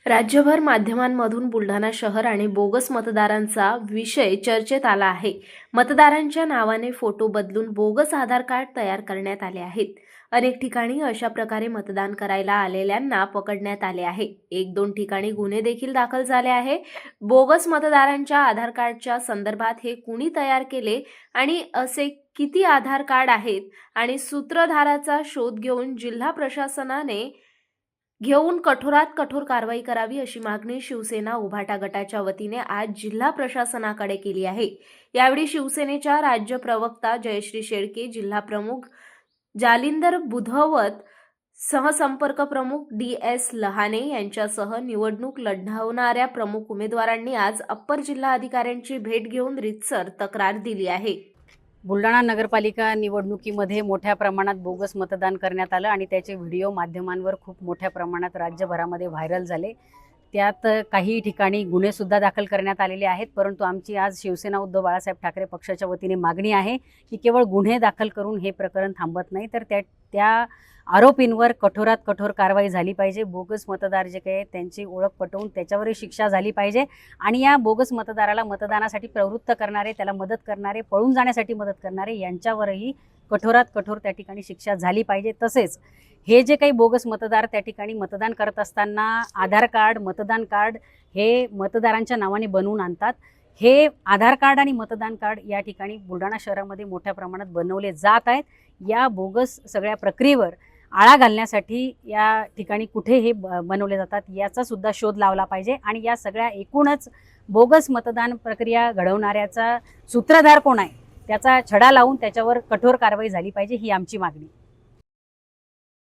राज्यभर माध्यमांमधून बुलढाणा शहर आणि बोगस मतदारांचा विषय चर्चेत आला आहे। मतदारांच्या नावाने फोटो बदलून बोगस आधार कार्ड तयार करण्यात आले आहेत। अनेक ठिकाणी अशा प्रकारे मतदान करायला आलेल्यांना पकडण्यात आले आहे। 1-2 ठिकाणी गुन्हे देखील दाखल झाले आहे। बोगस मतदारांच्या आधार कार्डच्या संदर्भात हे कुणी तयार केले आणि असे किती आधार कार्ड आहेत आणि सूत्रधाराचा शोध घेऊन जिल्हा प्रशासनाने कठोरात कठोर कारवाई करावी अशी मागणी शिवसेना उभाटा गटाच्या वतीने आज जिल्हा प्रशासनाकडे केली आहे। यावेळी शिवसेनेच्या राज्य प्रवक्ता जयश्री शेळके, जिल्हा प्रमुख जालिंदर बुधवत, सहसंपर्क प्रमुख DS लहाने यांच्यासह निवडणूक लढवणाऱ्या प्रमुख उमेदवारांनी आज अप्पर जिल्हा अधिकाऱ्यांची भेट घेऊन रीतसर तक्रार दिली आहे। बुलढाणा नगरपालिका निवडणुकीमध्ये मोठ्या प्रमाणात बोगस मतदान करण्यात आलं आणि त्याचे व्हिडिओ माध्यमांवर खूप मोठ्या प्रमाणात राज्यभरामध्ये व्हायरल झाले। त्यात काही ठिकाणी गुन्हे सुद्धा दाखल करण्यात आलेले आहेत। परंतु आमची आज शिवसेना उद्धव बाळासाहेब ठाकरे पक्षाच्या वतीने मागणी आहे की केवळ गुन्हे दाखल करून हे प्रकरण थांबत नाही, तर त्या आरोपींवर कठोरात कठोर कारवाई झाली पाहिजे। बोगस मतदार जे काही त्यांची ओळख पटवून त्याच्यावरही शिक्षा झाली पाहिजे आणि या बोगस मतदाराला मतदानासाठी प्रवृत्त करणारे, त्याला मदत करणारे, पळून जाण्यासाठी मदत करणारे यांच्यावरही कठोरात कठोर त्या ठिकाणी शिक्षा झाली पाहिजे। तसेच हे जे काही बोगस मतदार त्या ठिकाणी मतदान करत असताना आधार कार्ड, मतदान कार्ड हे मतदारांच्या नावाने बनवून आणतात। हे आधार कार्ड आणि मतदान कार्ड या ठिकाणी बुलढाणा शहरामध्ये मोठ्या प्रमाणात बनवले जात आहेत। या बोगस सगळ्या प्रक्रियेवर आळा घालण्यासाठी या ठिकाणी कुठे हे बनवले जातात याचा सुद्धा शोध लावला पाहिजे आणि या सगळ्या एकूणच बोगस मतदान प्रक्रिया घडवणाऱ्याचा सूत्रधार कोण आहे त्याचा छडा लावून त्याच्यावर कठोर कारवाई झाली पाहिजे, ही आमची मागणी।